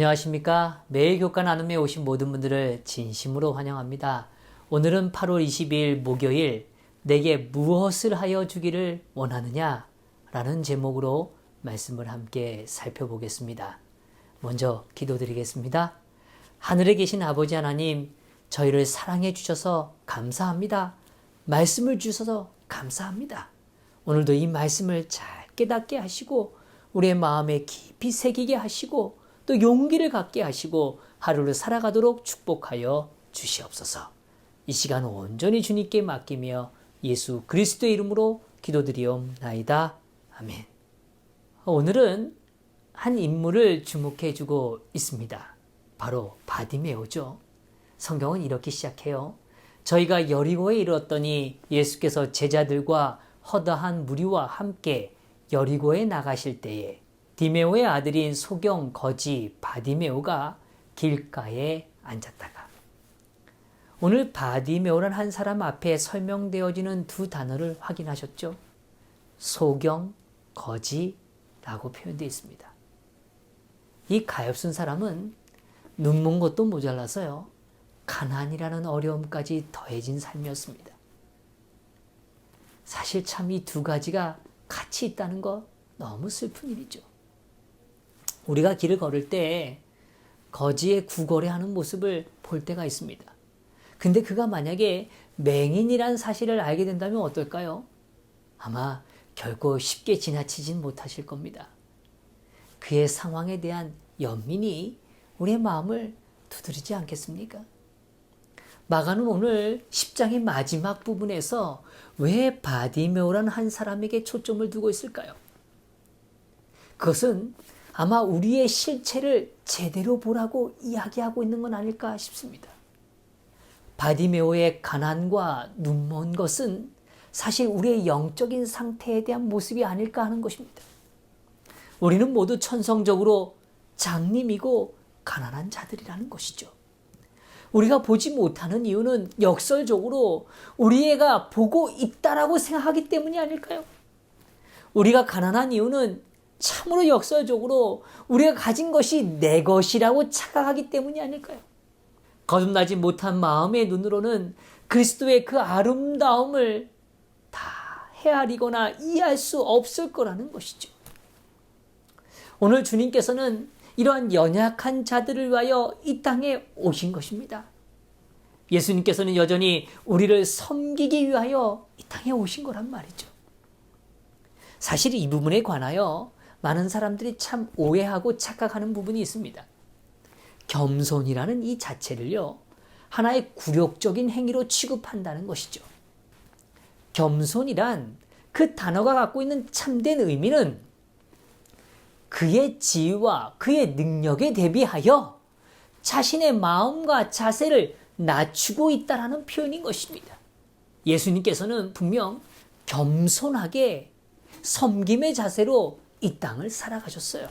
안녕하십니까? 매일 교과 나눔에 오신 모든 분들을 진심으로 환영합니다. 오늘은 8월 22일 목요일, 내게 무엇을 하여 주기를 원하느냐? 라는 제목으로 말씀을 함께 살펴보겠습니다. 먼저 기도드리겠습니다. 하늘에 계신 아버지 하나님, 저희를 사랑해 주셔서 감사합니다. 말씀을 주셔서 감사합니다. 오늘도 이 말씀을 잘 깨닫게 하시고 우리의 마음에 깊이 새기게 하시고 또 용기를 갖게 하시고 하루를 살아가도록 축복하여 주시옵소서. 이 시간 온전히 주님께 맡기며 예수 그리스도의 이름으로 기도드리옵나이다. 아멘. 오늘은 한 인물을 주목해 주고 있습니다. 바로 바디메오죠. 성경은 이렇게 시작해요. 저희가 여리고에 이르렀더니 예수께서 제자들과 허다한 무리와 함께 여리고에 나가실 때에 디메오의 아들인 소경 거지 바디메오가 길가에 앉았다가. 오늘 바디메오란 한 사람 앞에 설명되어지는 두 단어를 확인하셨죠? 소경, 거지라고 표현되어 있습니다. 이 가엾은 사람은 눈먼 것도 모자라서요, 가난이라는 어려움까지 더해진 삶이었습니다. 사실 참 이 두 가지가 같이 있다는 거 너무 슬픈 일이죠. 우리가 길을 걸을 때 거지의 구걸해하는 모습을 볼 때가 있습니다. 근데 그가 만약에 맹인이란 사실을 알게 된다면 어떨까요? 아마 결코 쉽게 지나치진 못하실 겁니다. 그의 상황에 대한 연민이 우리의 마음을 두드리지 않겠습니까? 마가는 오늘 10장의 마지막 부분에서 왜 바디메오라는 한 사람에게 초점을 두고 있을까요? 그것은 아마 우리의 실체를 제대로 보라고 이야기하고 있는 건 아닐까 싶습니다. 바디메오의 가난과 눈먼 것은 사실 우리의 영적인 상태에 대한 모습이 아닐까 하는 것입니다. 우리는 모두 천성적으로 장님이고 가난한 자들이라는 것이죠. 우리가 보지 못하는 이유는 역설적으로 우리가 보고 있다라고 생각하기 때문이 아닐까요? 우리가 가난한 이유는 참으로 역설적으로 우리가 가진 것이 내 것이라고 착각하기 때문이 아닐까요? 거듭나지 못한 마음의 눈으로는 그리스도의 그 아름다움을 다 헤아리거나 이해할 수 없을 거라는 것이죠. 오늘 주님께서는 이러한 연약한 자들을 위하여 이 땅에 오신 것입니다. 예수님께서는 여전히 우리를 섬기기 위하여 이 땅에 오신 거란 말이죠. 사실 이 부분에 관하여 많은 사람들이 참 오해하고 착각하는 부분이 있습니다. 겸손이라는 이 자체를요, 하나의 굴욕적인 행위로 취급한다는 것이죠. 겸손이란 그 단어가 갖고 있는 참된 의미는 그의 지위와 그의 능력에 대비하여 자신의 마음과 자세를 낮추고 있다라는 표현인 것입니다. 예수님께서는 분명 겸손하게 섬김의 자세로 이 땅을 살아가셨어요.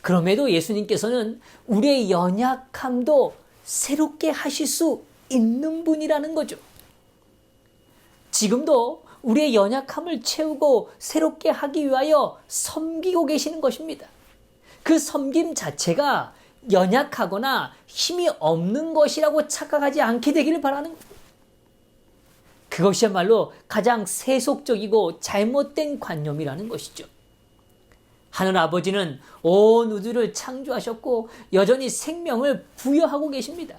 그럼에도 예수님께서는 우리의 연약함도 새롭게 하실 수 있는 분이라는 거죠. 지금도 우리의 연약함을 채우고 새롭게 하기 위하여 섬기고 계시는 것입니다. 그 섬김 자체가 연약하거나 힘이 없는 것이라고 착각하지 않게 되기를 바라는 겁니다. 그것이야말로 가장 세속적이고 잘못된 관념이라는 것이죠. 하늘 아버지는 온 우주를 창조하셨고 여전히 생명을 부여하고 계십니다.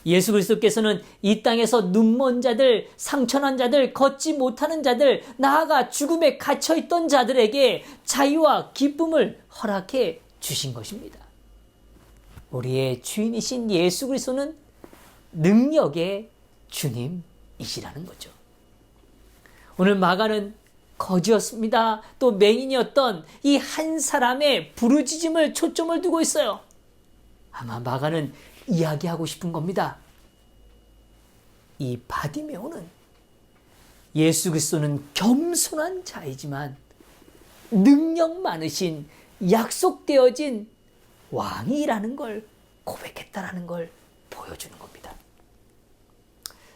예수 그리스도께서는 이 땅에서 눈먼 자들, 상처난 자들, 걷지 못하는 자들, 나아가 죽음에 갇혀있던 자들에게 자유와 기쁨을 허락해 주신 것입니다. 우리의 주인이신 예수 그리스도는 능력의 주님이시라는 거죠. 오늘 마가는 거지였습니다. 또 맹인이었던 이 한 사람의 부르짖음을 초점을 두고 있어요. 아마 마가는 이야기하고 싶은 겁니다. 이 바디메오는 예수 그리스도는 겸손한 자이지만 능력 많으신 약속되어진 왕이라는 걸 고백했다라는 걸 보여주는 겁니다.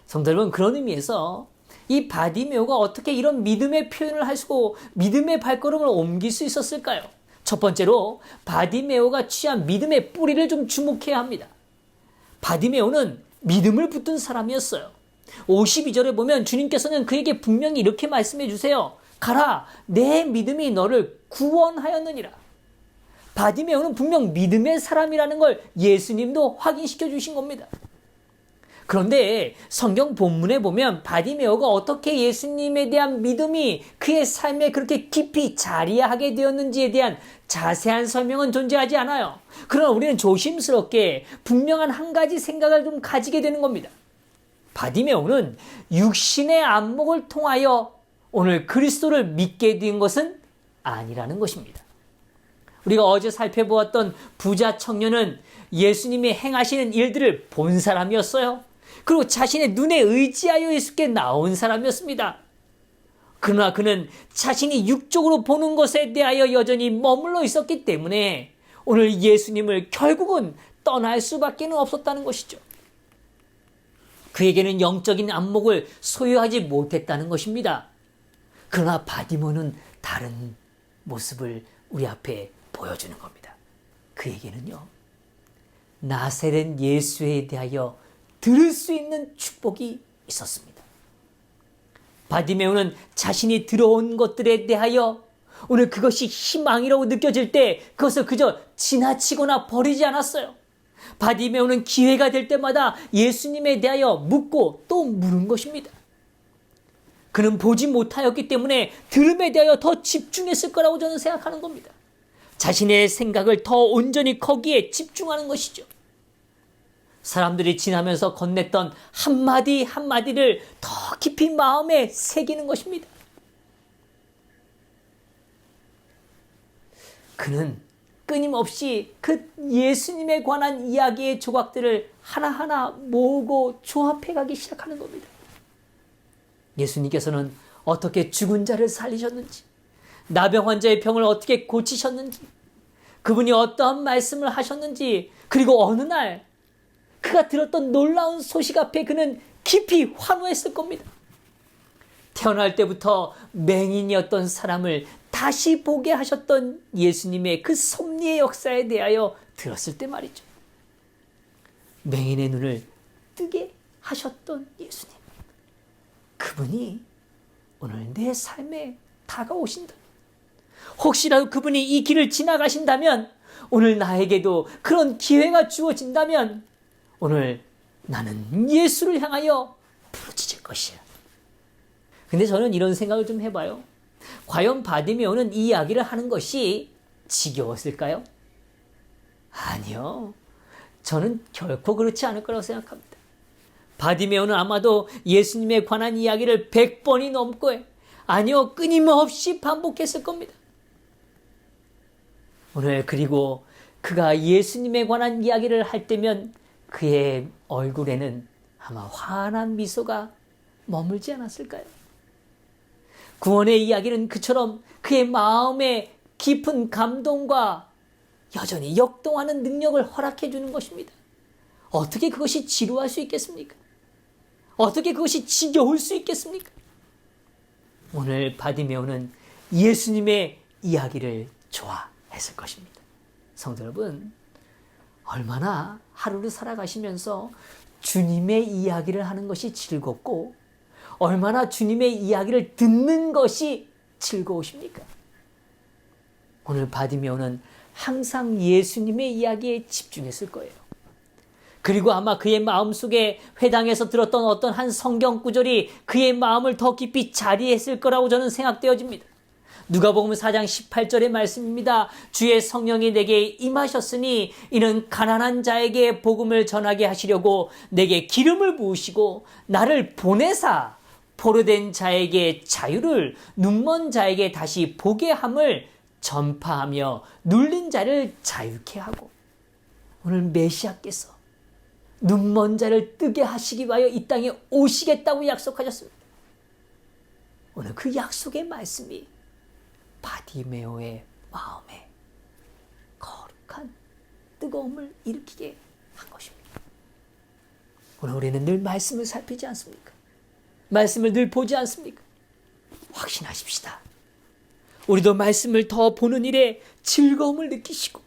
성도 여러분, 그런 의미에서 이 바디메오가 어떻게 이런 믿음의 표현을 하시고 믿음의 발걸음을 옮길 수 있었을까요? 첫 번째로 바디메오가 취한 믿음의 뿌리를 좀 주목해야 합니다. 바디메오는 믿음을 붙든 사람이었어요. 52절에 보면 주님께서는 그에게 분명히 이렇게 말씀해 주세요. 가라, 내 믿음이 너를 구원하였느니라. 바디메오는 분명 믿음의 사람이라는 걸 예수님도 확인시켜 주신 겁니다. 그런데 성경 본문에 보면 바디메오가 어떻게 예수님에 대한 믿음이 그의 삶에 그렇게 깊이 자리하게 되었는지에 대한 자세한 설명은 존재하지 않아요. 그러나 우리는 조심스럽게 분명한 한 가지 생각을 좀 가지게 되는 겁니다. 바디메오는 육신의 안목을 통하여 오늘 그리스도를 믿게 된 것은 아니라는 것입니다. 우리가 어제 살펴보았던 부자 청년은 예수님이 행하시는 일들을 본 사람이었어요. 그리고 자신의 눈에 의지하여 예수께 나온 사람이었습니다. 그러나 그는 자신이 육적으로 보는 것에 대하여 여전히 머물러 있었기 때문에 오늘 예수님을 결국은 떠날 수밖에 없었다는 것이죠. 그에게는 영적인 안목을 소유하지 못했다는 것입니다. 그러나 바디모는 다른 모습을 우리 앞에 보여주는 겁니다. 그에게는요, 나사렛 예수에 대하여 들을 수 있는 축복이 있었습니다. 바디메오는 자신이 들어온 것들에 대하여 오늘 그것이 희망이라고 느껴질 때 그것을 그저 지나치거나 버리지 않았어요. 바디메오는 기회가 될 때마다 예수님에 대하여 묻고 또 물은 것입니다. 그는 보지 못하였기 때문에 들음에 대하여 더 집중했을 거라고 저는 생각하는 겁니다. 자신의 생각을 더 온전히 거기에 집중하는 것이죠. 사람들이 지나면서 건넸던 한마디 한마디를 더 깊이 마음에 새기는 것입니다. 그는 끊임없이 그 예수님에 관한 이야기의 조각들을 하나하나 모으고 조합해 가기 시작하는 겁니다. 예수님께서는 어떻게 죽은 자를 살리셨는지, 나병 환자의 병을 어떻게 고치셨는지, 그분이 어떠한 말씀을 하셨는지, 그리고 어느 날 그가 들었던 놀라운 소식 앞에 그는 깊이 환호했을 겁니다. 태어날 때부터 맹인이었던 사람을 다시 보게 하셨던 예수님의 그 섭리의 역사에 대하여 들었을 때 말이죠. 맹인의 눈을 뜨게 하셨던 예수님. 그분이 오늘 내 삶에 다가오신다. 혹시라도 그분이 이 길을 지나가신다면, 오늘 나에게도 그런 기회가 주어진다면 오늘 나는 예수를 향하여 부르짖을 것이야. 근데 저는 이런 생각을 좀 해봐요. 과연 바디메오는 이 이야기를 하는 것이 지겨웠을까요? 아니요. 저는 결코 그렇지 않을 거라고 생각합니다. 바디메오는 아마도 예수님에 관한 이야기를 100번이 넘고 아니요, 끊임없이 반복했을 겁니다. 오늘 그리고 그가 예수님에 관한 이야기를 할 때면 그의 얼굴에는 아마 환한 미소가 머물지 않았을까요? 구원의 이야기는 그처럼 그의 마음에 깊은 감동과 여전히 역동하는 능력을 허락해 주는 것입니다. 어떻게 그것이 지루할 수 있겠습니까? 어떻게 그것이 지겨울 수 있겠습니까? 오늘 바디메오는 예수님의 이야기를 좋아했을 것입니다. 성도 여러분, 얼마나 하루를 살아가시면서 주님의 이야기를 하는 것이 즐겁고 얼마나 주님의 이야기를 듣는 것이 즐거우십니까? 오늘 바디메오는 항상 예수님의 이야기에 집중했을 거예요. 그리고 아마 그의 마음속에 회당에서 들었던 어떤 한 성경 구절이 그의 마음을 더 깊이 자리했을 거라고 저는 생각되어집니다. 누가복음 4장 18절의 말씀입니다. 주의 성령이 내게 임하셨으니 이는 가난한 자에게 복음을 전하게 하시려고 내게 기름을 부으시고 나를 보내사 포로된 자에게 자유를, 눈먼 자에게 다시 보게 함을 전파하며 눌린 자를 자유케 하고, 오늘 메시아께서 눈먼 자를 뜨게 하시기 위하여 이 땅에 오시겠다고 약속하셨습니다. 오늘 그 약속의 말씀이 바디메오의 마음에 거룩한 뜨거움을 일으키게 한 것입니다. 오늘 우리는 늘 말씀을 살피지 않습니까? 말씀을 늘 보지 않습니까? 확신하십시다. 우리도 말씀을 더 보는 일에 즐거움을 느끼시고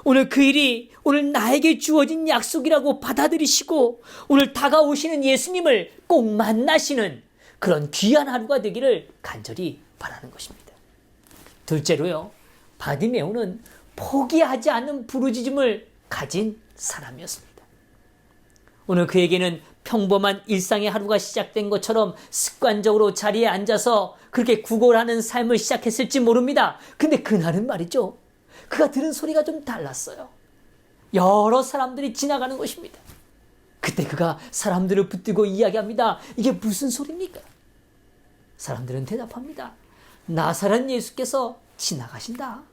오늘 그 일이 오늘 나에게 주어진 약속이라고 받아들이시고 오늘 다가오시는 예수님을 꼭 만나시는 그런 귀한 하루가 되기를 간절히 바라는 것입니다. 둘째로요, 바디메오는 포기하지 않는 부르짖음을 가진 사람이었습니다. 오늘 그에게는 평범한 일상의 하루가 시작된 것처럼 습관적으로 자리에 앉아서 그렇게 구걸하는 삶을 시작했을지 모릅니다. 근데 그날은 말이죠, 그가 들은 소리가 좀 달랐어요. 여러 사람들이 지나가는 것입니다. 그때 그가 사람들을 붙들고 이야기합니다. 이게 무슨 소리입니까? 사람들은 대답합니다. 나사렛 예수께서 지나가신다.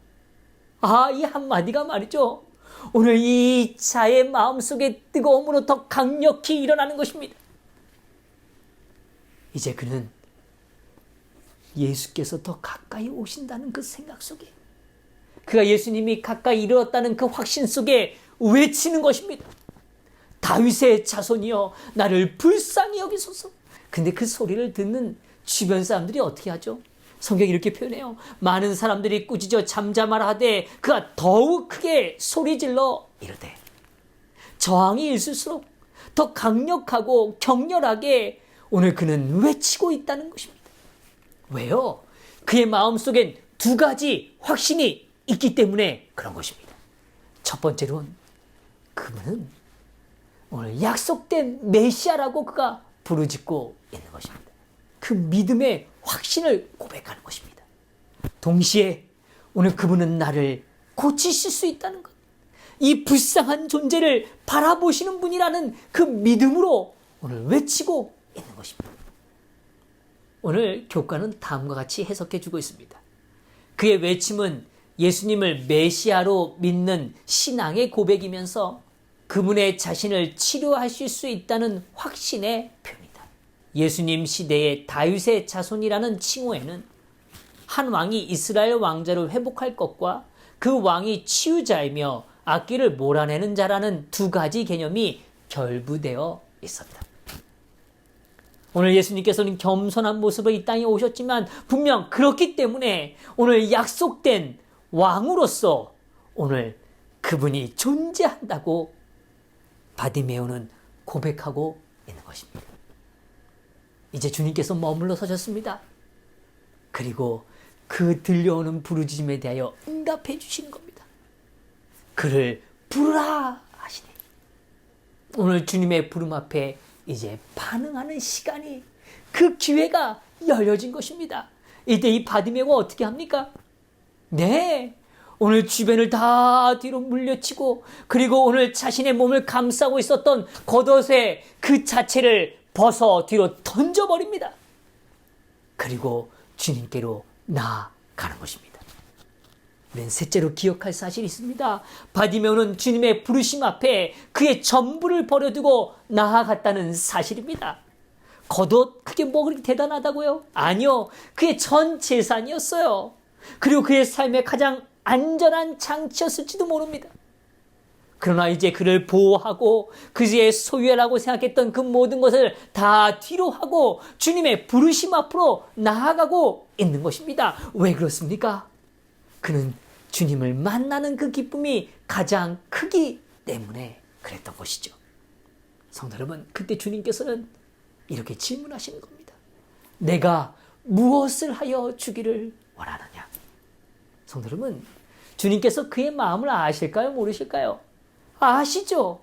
이 한마디가 말이죠, 오늘 이 자의 마음속에 뜨거움으로 더 강력히 일어나는 것입니다. 이제 그는 예수께서 더 가까이 오신다는 그 생각 속에, 그가 예수님이 가까이 이르렀다는 그 확신 속에 외치는 것입니다. 다윗의 자손이여 나를 불쌍히 여기소서. 근데 그 소리를 듣는 주변 사람들이 어떻게 하죠? 성경이 이렇게 표현해요. 많은 사람들이 꾸짖어 잠잠하라 하되 그가 더욱 크게 소리질러 이르되. 저항이 있을수록 더 강력하고 격렬하게 오늘 그는 외치고 있다는 것입니다. 왜요? 그의 마음속엔 두 가지 확신이 있기 때문에 그런 것입니다. 첫 번째로는 그분은 오늘 약속된 메시아라고 그가 부르짖고 있는 것입니다. 그 믿음의 확신을 고백하는 것입니다. 동시에 오늘 그분은 나를 고치실 수 있다는 것, 이 불쌍한 존재를 바라보시는 분이라는 그 믿음으로 오늘 외치고 있는 것입니다. 오늘 교과는 다음과 같이 해석해 주고 있습니다. 그의 외침은 예수님을 메시아로 믿는 신앙의 고백이면서 그분의 자신을 치료하실 수 있다는 확신의 표입니다. 예수님 시대의 다윗의 자손이라는 칭호에는 한 왕이 이스라엘 왕자를 회복할 것과 그 왕이 치유자이며 악기를 몰아내는 자라는 두 가지 개념이 결부되어 있었다. 오늘 예수님께서는 겸손한 모습으로 이 땅에 오셨지만 분명 그렇기 때문에 오늘 약속된 왕으로서 오늘 그분이 존재한다고 바디메오는 고백하고 있는 것입니다. 이제 주님께서 머물러 서셨습니다. 그리고 그 들려오는 부르짖음에 대하여 응답해 주시는 겁니다. 그를 부르라 하시니 오늘 주님의 부름 앞에 이제 반응하는 시간이, 그 기회가 열려진 것입니다. 이때 이 바디메오가 어떻게 합니까? 네, 오늘 주변을 다 뒤로 물려치고 그리고 오늘 자신의 몸을 감싸고 있었던 겉옷의 그 자체를 벗어 뒤로 던져버립니다. 그리고 주님께로 나아가는 것입니다. 우리는 셋째로 기억할 사실이 있습니다. 바디메오는 주님의 부르심 앞에 그의 전부를 버려두고 나아갔다는 사실입니다. 겉옷 그게 뭐 그렇게 대단하다고요? 아니요, 그의 전 재산이었어요. 그리고 그의 삶의 가장 안전한 장치였을지도 모릅니다. 그러나 이제 그를 보호하고 그의 소유라고 생각했던 그 모든 것을 다 뒤로 하고 주님의 부르심 앞으로 나아가고 있는 것입니다. 왜 그렇습니까? 그는 주님을 만나는 그 기쁨이 가장 크기 때문에 그랬던 것이죠. 성도 여러분, 그때 주님께서는 이렇게 질문하시는 겁니다. 내가 무엇을 하여 주기를 원하느냐? 성도 여러분, 주님께서 그의 마음을 아실까요? 모르실까요? 아시죠?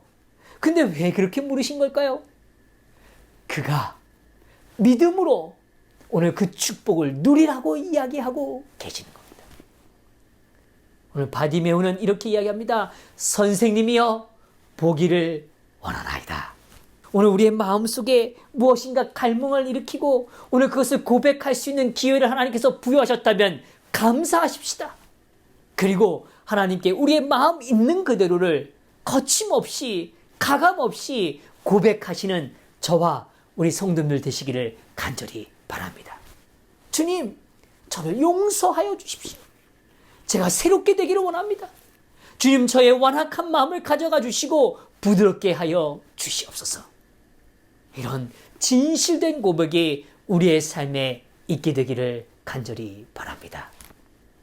근데 왜 그렇게 물으신 걸까요? 그가 믿음으로 오늘 그 축복을 누리라고 이야기하고 계시는 겁니다. 오늘 바디메오는 이렇게 이야기합니다. 선생님이여 보기를 원하나이다. 오늘 우리의 마음속에 무엇인가 갈망을 일으키고 오늘 그것을 고백할 수 있는 기회를 하나님께서 부여하셨다면 감사하십시다. 그리고 하나님께 우리의 마음 있는 그대로를 거침없이 가감없이 고백하시는 저와 우리 성도들 되시기를 간절히 바랍니다. 주님, 저를 용서하여 주십시오. 제가 새롭게 되기를 원합니다. 주님, 저의 완악한 마음을 가져가 주시고 부드럽게 하여 주시옵소서. 이런 진실된 고백이 우리의 삶에 있게 되기를 간절히 바랍니다.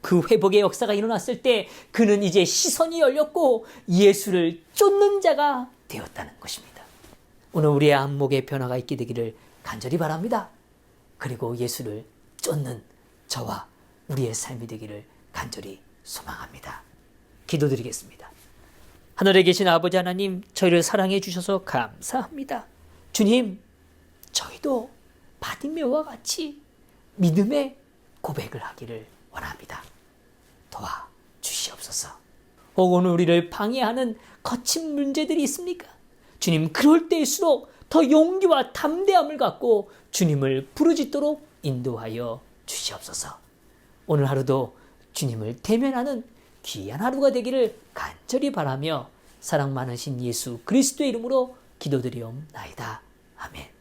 그 회복의 역사가 일어났을 때 그는 이제 시선이 열렸고 예수를 쫓는 자가 되었다는 것입니다. 오늘 우리의 안목의 변화가 있게 되기를 간절히 바랍니다. 그리고 예수를 쫓는 저와 우리의 삶이 되기를 간절히 소망합니다. 기도드리겠습니다. 하늘에 계신 아버지 하나님, 저희를 사랑해 주셔서 감사합니다. 주님, 저희도 바디메오와 같이 믿음의 고백을 하기를 원합니다. 도와주시옵소서. 혹은 우리를 방해하는 거친 문제들이 있습니까? 주님, 그럴 때일수록 더 용기와 담대함을 갖고 주님을 부르짖도록 인도하여 주시옵소서. 오늘 하루도 주님을 대면하는 귀한 하루가 되기를 간절히 바라며 사랑 많으신 예수 그리스도의 이름으로 기도드리옵나이다. 아멘.